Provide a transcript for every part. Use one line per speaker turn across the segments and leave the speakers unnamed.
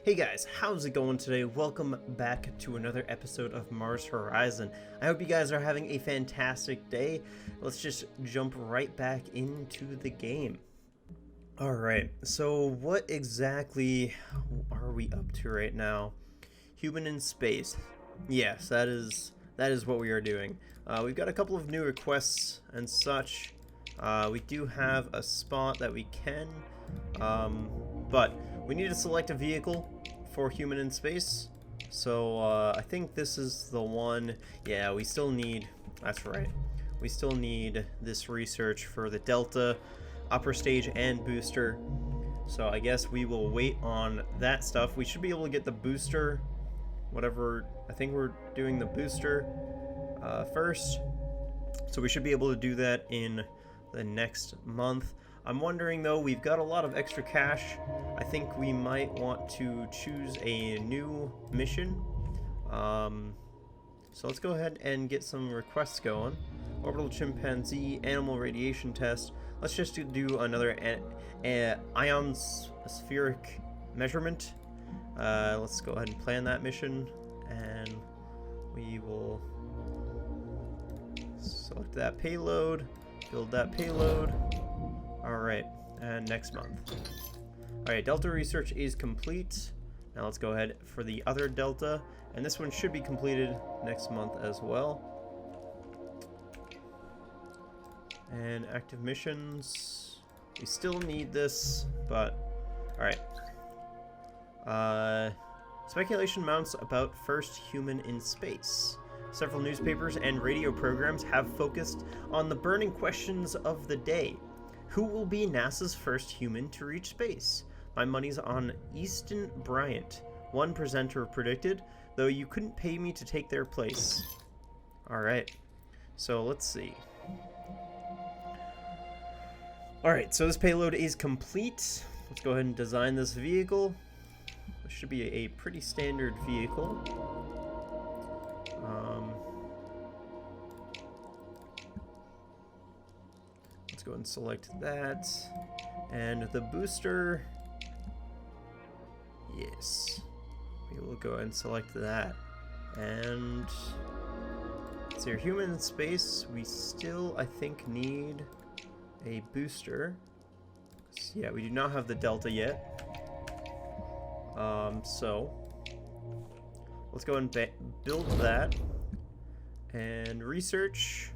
Hey guys, how's it going today? Welcome back to another episode of Mars Horizon. I hope you guys are having a fantastic day. Let's just jump right back into the game. Alright, so what exactly are we up to right now? Human in space. Yes, that is what we are doing. We've got a couple of new requests and such. We do have a spot that we can, but we need to select a vehicle for human in space. So I think this is the one. Yeah, we still need, that's right, we still need this research for the Delta, upper stage, and booster. So I guess we will wait on that stuff. We should be able to get the booster, whatever. I think we're doing the booster first. So we should be able to do that in the next month. I'm wondering though, we've got a lot of extra cash. I think we might want to choose a new mission. So let's go ahead and get some requests going. Orbital chimpanzee, animal radiation test. Let's just do another ionospheric measurement. Let's go ahead and plan that mission, and we will select that payload, build that payload. Alright, and next month. Alright, Delta research is complete. Now let's go ahead for the other Delta, and this one should be completed next month as well. And active missions. We still need this, but alright. Speculation mounts about first human in space. Several newspapers and radio programs have focused on the burning questions of the day. Who will be NASA's first human to reach space? My money's on Easton Bryant. One presenter predicted, though you couldn't pay me to take their place. Alright, so let's see. Alright, so this payload is complete. Let's go ahead and design this vehicle. This should be a pretty standard vehicle. Let's go ahead and select that. And the booster. Yes. We will go ahead and select that. And so your human in space, we still, I think, need a booster. Yeah, we do not have the Delta yet. So let's go and build that and research.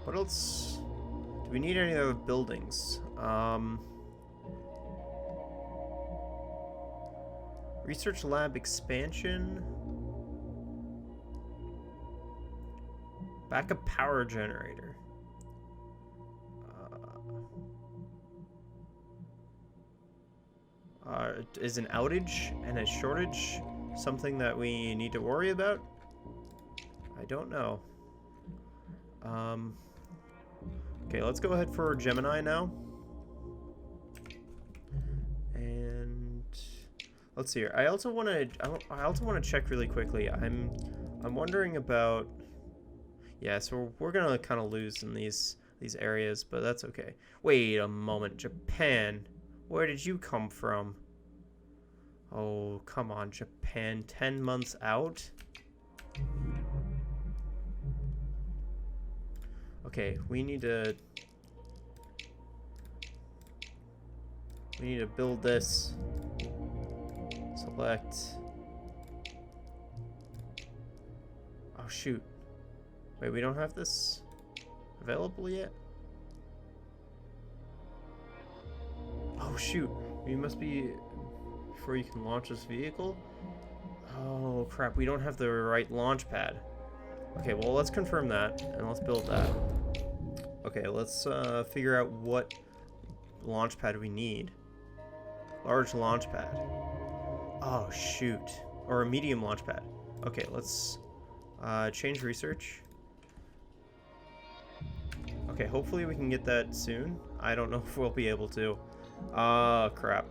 What else? Do we need any other buildings? Research lab expansion. Backup power generator. Is an outage and a shortage something that we need to worry about? I don't know. Okay, let's go ahead for Gemini now. And let's see here. I also want to check really quickly. I'm wondering about. Yeah, so we're gonna kind of lose in these areas, but that's okay. Wait a moment, Japan. Where did you come from? Oh, come on, Japan. 10 months out? Okay, we need to build this. Select. Oh, shoot. Wait, we don't have this available yet? Oh, shoot. We must be before you can launch this vehicle? Oh, crap. We don't have the right launch pad. Okay, well, let's confirm that, and let's build that. Okay, let's figure out what launch pad we need. Large launch pad. Oh, shoot. Or a medium launch pad. Okay, let's change research. Okay, hopefully we can get that soon. I don't know if we'll be able to. Crap.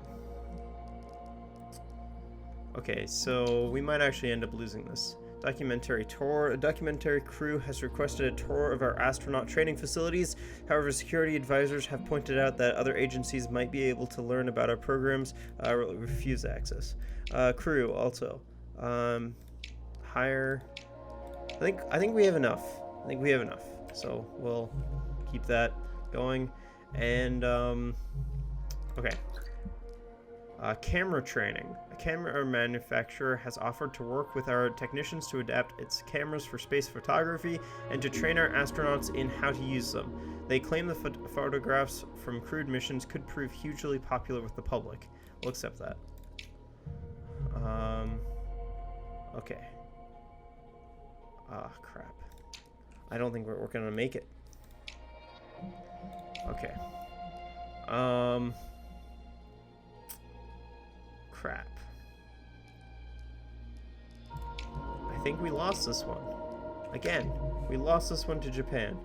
Okay, so we might actually end up losing this. Documentary tour. A documentary crew has requested a tour of our astronaut training facilities. However, security advisors have pointed out that other agencies might be able to learn about our programs. Refuse access. Crew also. Hire. I think we have enough. So we'll keep that going. And okay. Camera training. A camera manufacturer has offered to work with our technicians to adapt its cameras for space photography and to train our astronauts in how to use them. They claim the photographs from crewed missions could prove hugely popular with the public. We'll accept that. Okay. Ah, crap. I don't think we're gonna make it. Okay. Crap. I think we lost this one. Again, we lost this one to Japan.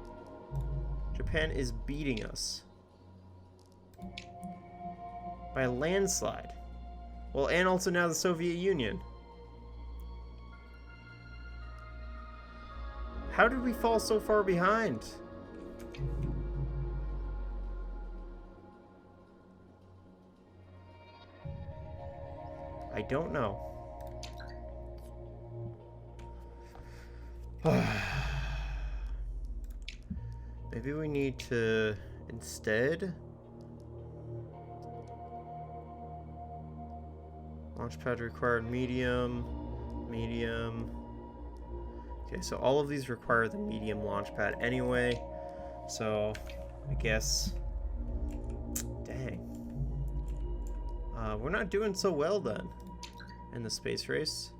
Japan is beating us. By a landslide. Well, and also now the Soviet Union. How did we fall so far behind? I don't know. Maybe we need to instead launchpad required medium. Okay, so all of these require the medium launchpad anyway. So I guess, dang, we're not doing so well then in the space race.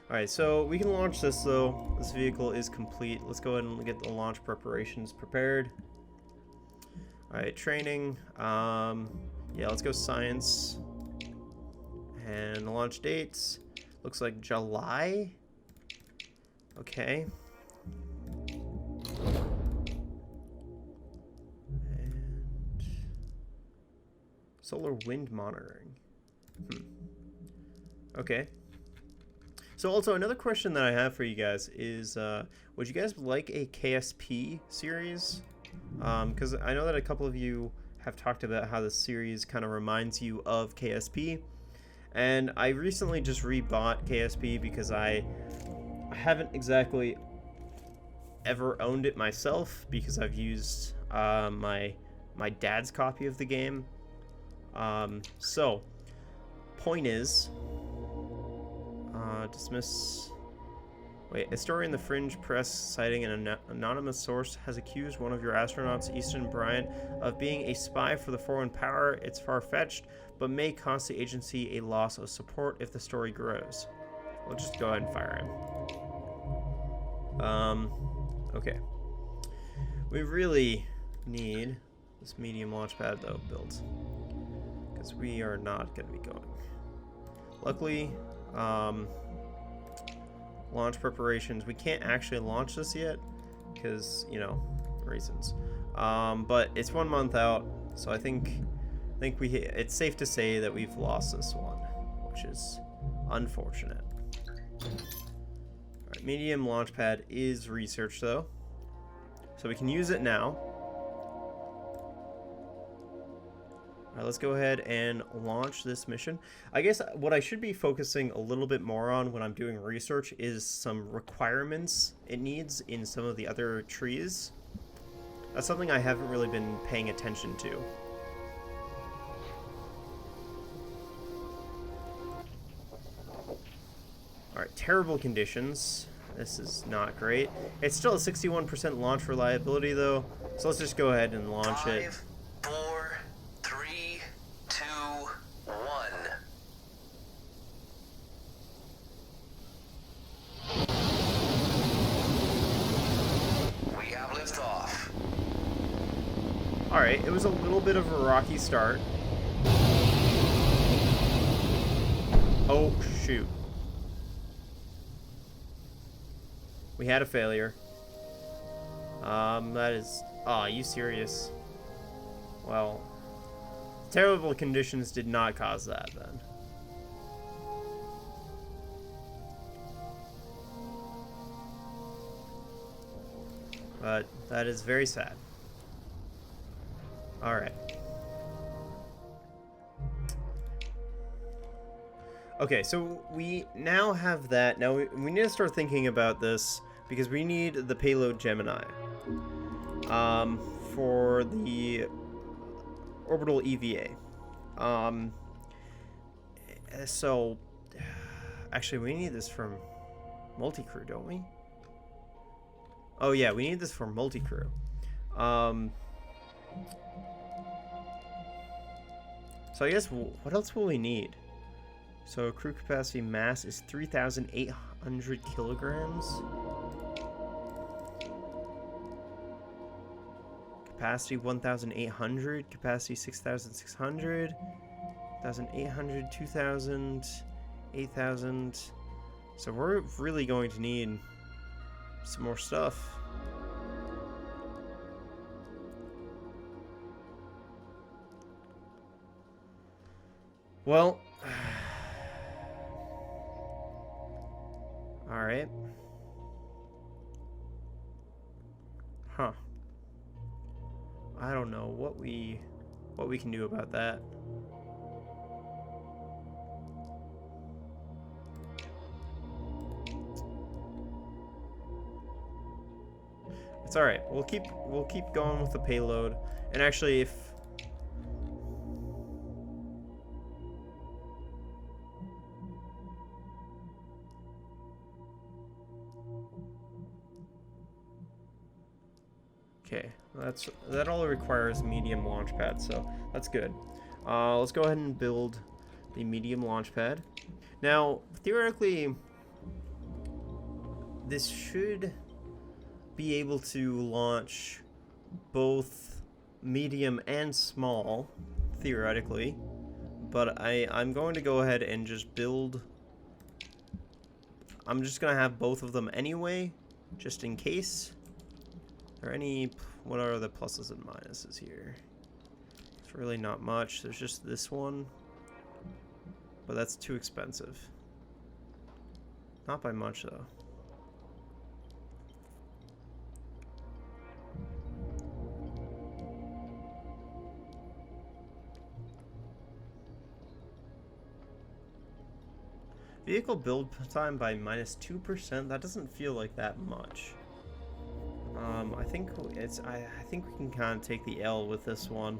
Alright, so we can launch this though. This vehicle is complete. Let's go ahead and get the launch preparations prepared. Alright, training. Yeah, let's go science. And the launch dates. Looks like July. Okay. And solar wind monitoring. Okay. So also another question that I have for you guys is, would you guys like a KSP series? Because I know that a couple of you have talked about how the series kind of reminds you of KSP. And I recently just rebought KSP because I haven't exactly ever owned it myself because I've used my dad's copy of the game. So, point is, dismiss. Wait, a story in the Fringe press citing an anonymous source has accused one of your astronauts, Easton Bryant, of being a spy for the foreign power. It's far-fetched, but may cost the agency a loss of support if the story grows. We'll just go ahead and fire him. Okay. We really need this medium launch pad, though, built. Because we are not going to be going. Luckily, launch preparations. We can't actually launch this yet because, you know, reasons. But it's 1 month out, so I think it's safe to say that we've lost this one, which is unfortunate. All right, medium launch pad is research though, so we can use it now. All right, let's go ahead and launch this mission. I guess what I should be focusing a little bit more on when I'm doing research is some requirements it needs in some of the other trees. That's something I haven't really been paying attention to. Alright, terrible conditions. This is not great. It's still a 61% launch reliability though, so let's just go ahead and launch it.
5, 4, 3, 2, 1. We have liftoff.
Alright, it was a little bit of a rocky start. Oh, shoot. We had a failure. That is... Aw, are you serious? Well, Terrible conditions did not cause that then. But that is very sad. Alright. Okay, so we now have that. Now we need to start thinking about this because we need the payload Gemini for the orbital EVA. So actually we need this from multi-crew, don't we? Oh yeah, we need this for multi-crew. So I guess what else will we need? So crew capacity mass is 3,800 kilograms. Capacity 1,800. Capacity 6,600. 1,800, 2,000, 8,000. So we're really going to need some more stuff. Well, all right. Huh. I don't know what we can do about that. It's all right. We'll keep going with the payload. And actually, if okay, that all requires medium launch pad, so that's good. Let's go ahead and build the medium launch pad. Now, theoretically, this should be able to launch both medium and small, theoretically, but I'm going to go ahead and just build. I'm just gonna have both of them anyway, just in case. What are the pluses and minuses here? It's really not much. There's just this one, but that's too expensive. Not by much though. Vehicle build time by -2%. That doesn't feel like that much. I think I think we can kind of take the L with this one.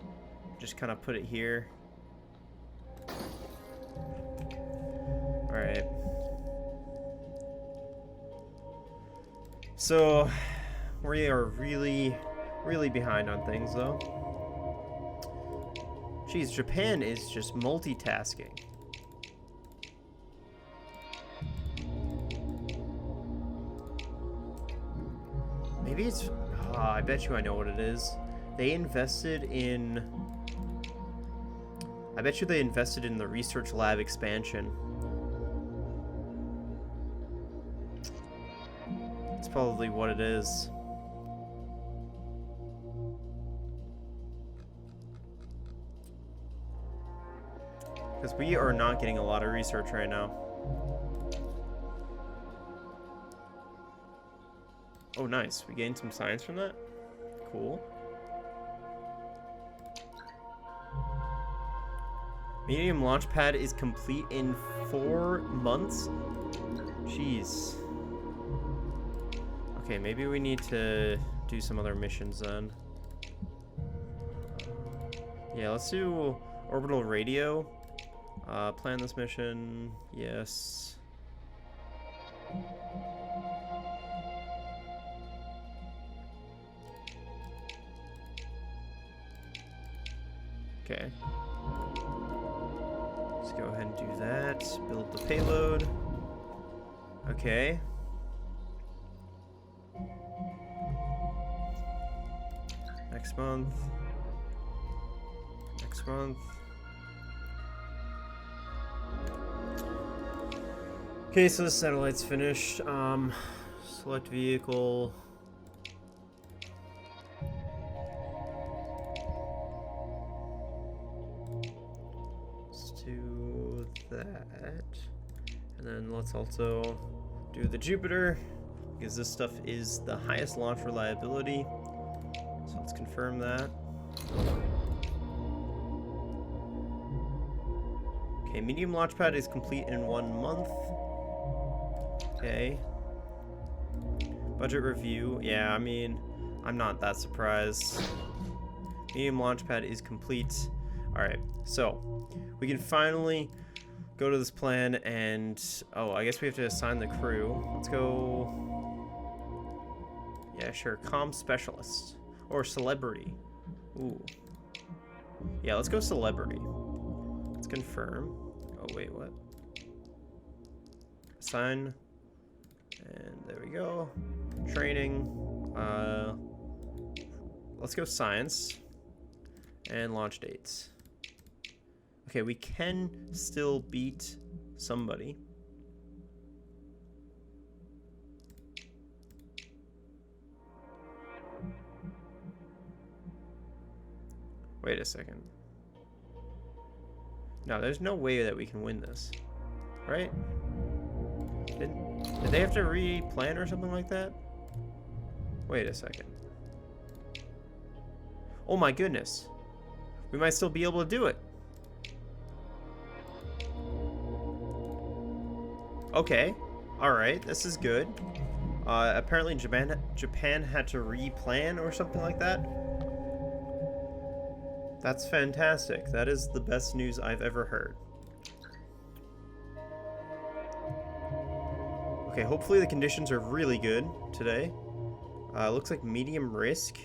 Just kind of put it here. All right. So we are really behind on things though. Jeez, Japan is just multitasking. Maybe it's... I bet you I know what it is. They invested in... I bet you they invested in the research lab expansion. That's probably what it is. Because we are not getting a lot of research right now. Oh, nice. We gained some science from that? Cool. Medium launch pad is complete in 4 months? Jeez. Okay, maybe we need to do some other missions then. Yeah, let's do orbital radio. Plan this mission. Yes. Okay. Let's go ahead and do that. Build the payload. Okay. Next month. Next month. Okay, so the satellite's finished. Select vehicle. that. And then let's also do the Jupiter, because this stuff is the highest launch reliability. So let's confirm that. Okay, medium launch pad is complete in 1 month. Okay. Budget review. Yeah, I mean, I'm not that surprised. Medium launch pad is complete. Alright, so we can finally go to this plan and... Oh, I guess we have to assign the crew. Let's go... Yeah, sure. Comm specialist. Or celebrity. Ooh. Yeah, let's go celebrity. Let's confirm. Oh, wait, what? Assign. And there we go. Training. Let's go science. And launch dates. Okay, we can still beat somebody. Wait a second. No, there's no way that we can win this. Right? Did they have to re-plan or something like that? Wait a second. Oh my goodness. We might still be able to do it. Okay. Alright, this is good. Apparently Japan had to re-plan or something like that. That's fantastic. That is the best news I've ever heard. Okay, hopefully the conditions are really good today. Looks like medium risk.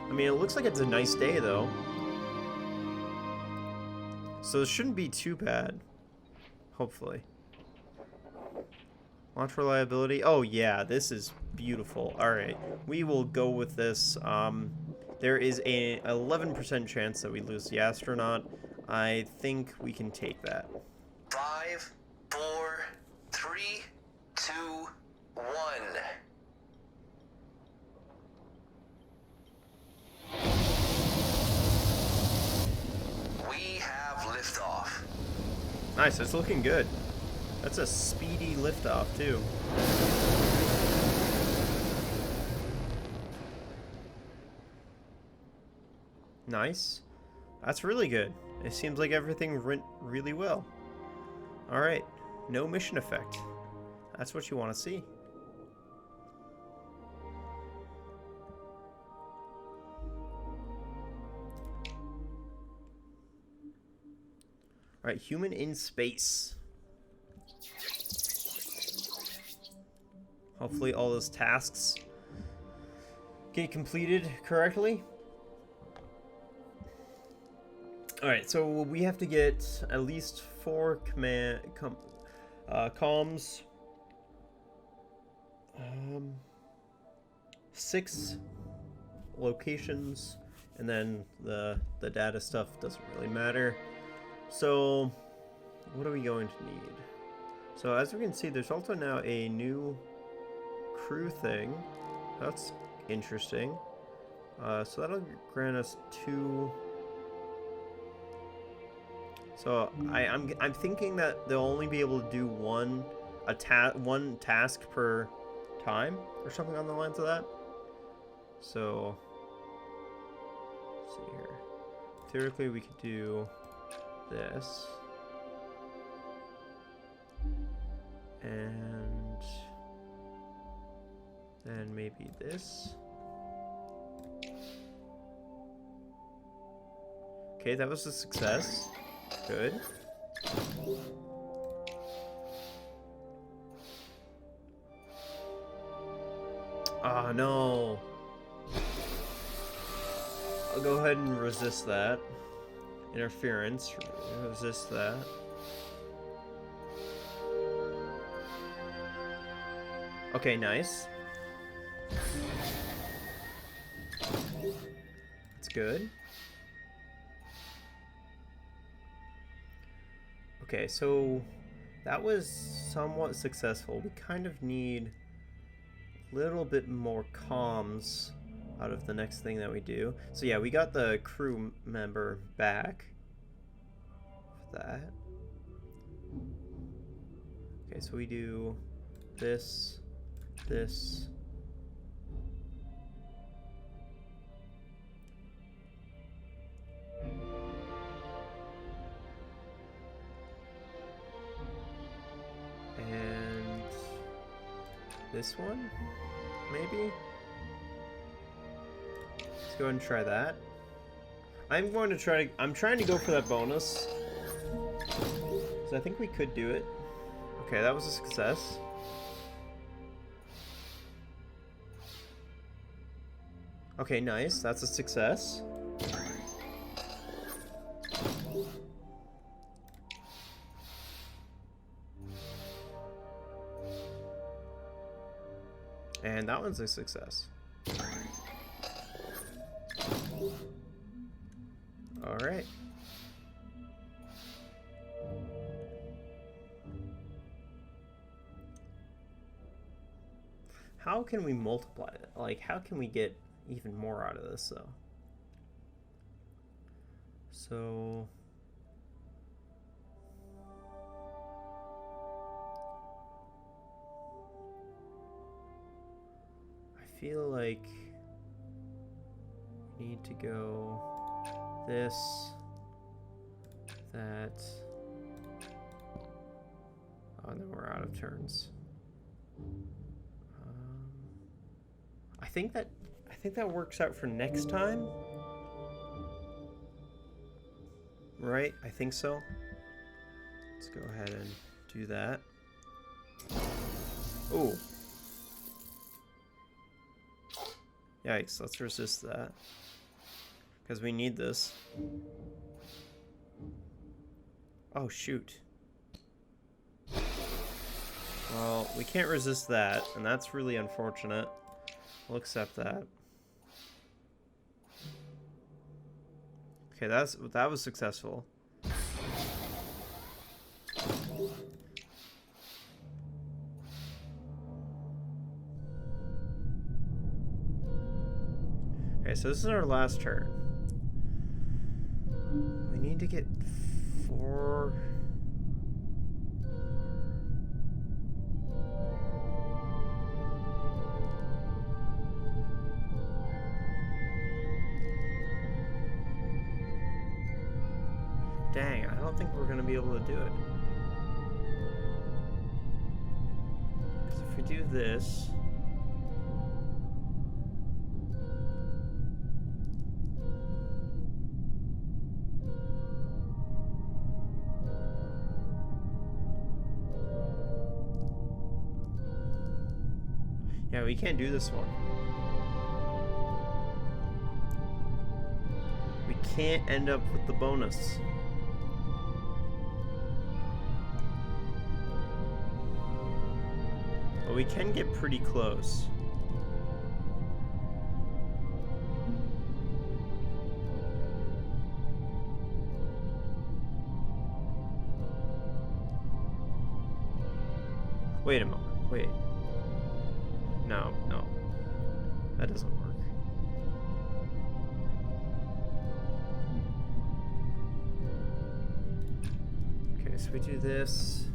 I mean, it looks like it's a nice day, though. So it shouldn't be too bad. Hopefully. Launch reliability. Oh, yeah, this is beautiful. Alright, we will go with this. There is a 11% chance that we lose the astronaut. I think we can take that.
5, 4, 3, 2, 1. We have liftoff.
Nice, it's looking good. That's a speedy liftoff, too. Nice. That's really good. It seems like everything went really well. Alright, no mission effect. That's what you want to see. Alright, human in space. Hopefully all those tasks get completed correctly. Alright, so we have to get at least 4 comms. 6 locations, and then the data stuff doesn't really matter. So what are we going to need? So as we can see, there's also now a new crew thing. That's interesting. So that'll grant us 2. So I'm thinking that they'll only be able to do one task per time or something on the lines of that. So let's see here. Theoretically, we could do this and then maybe this. Okay, that was a success. Good. Oh no. I'll go ahead and resist that. Interference. Resist that. Okay, nice. That's good. Okay, so That was somewhat successful. We kind of need a little bit more comms out of the next thing that we do. So yeah, we got the crew member back for that. Okay, so we do this, this. And this one, maybe? Let's go ahead and try that. I'm trying to go for that bonus. So I think we could do it. Okay, that was a success. Okay, nice. That's a success. And that one's a success. Alright. How can we multiply it? Like, how can we get even more out of this, though? So... I feel like we need to go this, that. Oh, and then we're out of turns. I think that works out for next time. Right? I think so. Let's go ahead and do that. Oh. Yikes, let's resist that. Because we need this. Oh, shoot. Well, we can't resist that, and that's really unfortunate. We'll accept that. Okay, that was successful. Okay, so this is our last turn. We need to get 4... Dang, I don't think we're going to be able to do it. Because if we do this... Yeah, we can't do this one. We can't end up with the bonus. But we can get pretty close. Wait a moment. Wait. No, no. That doesn't work. Okay, so we do this.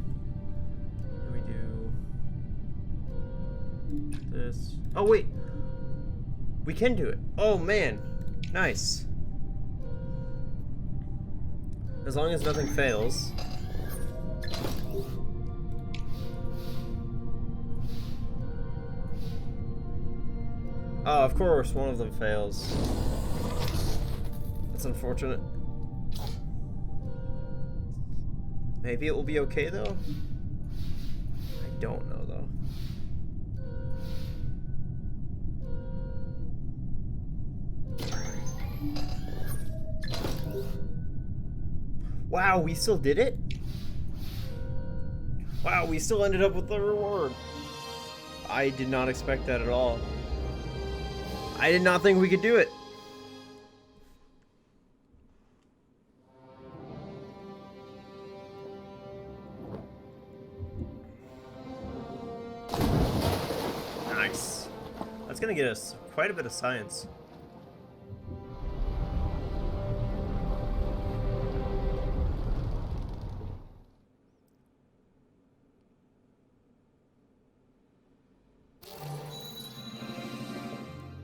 Then we do this. Oh, wait! We can do it. Oh, man. Nice. As long as nothing fails. Oh, of course, one of them fails. That's unfortunate. Maybe it will be okay, though? I don't know, though. Wow, we still did it? Wow, we still ended up with the reward. I did not expect that at all. I did not think we could do it. That's gonna get us quite a bit of science.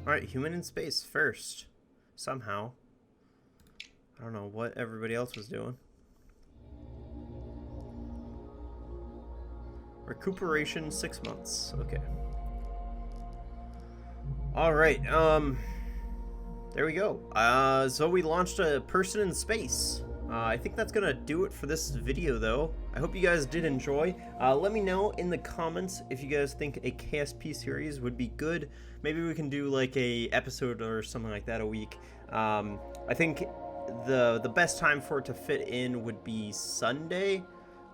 Alright, human in space first. Somehow. I don't know what everybody else was doing. Recuperation 6 months. Okay. Alright, there we go. So we launched a person in space. I think that's gonna do it for this video, though. I hope you guys did enjoy. Let me know in the comments if you guys think a KSP series would be good. Maybe we can do like a episode or something like that a week. I think the best time for it to fit in would be Sunday.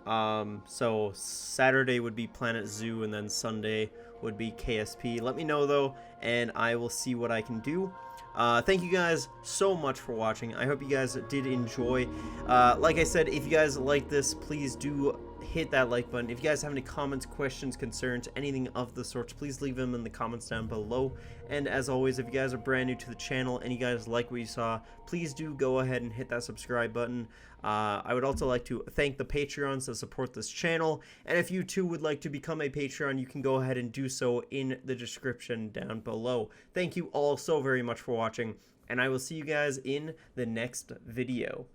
So Saturday would be Planet Zoo, and then Sunday would be KSP. Let me know though, and I will see what I can do. Thank you guys so much for watching. I hope you guys did enjoy. Like I said, if you guys like this, please do hit that like button. If you guys have any comments, questions, concerns, anything of the sorts, please leave them in the comments down below. And as always, if you guys are brand new to the channel and you guys like what you saw, please do go ahead and hit that subscribe button. I would also like to thank the Patreons that support this channel, and if you too would like to become a Patreon, you can go ahead and do so in the description down below. Thank you all so very much for watching, and I will see you guys in the next video.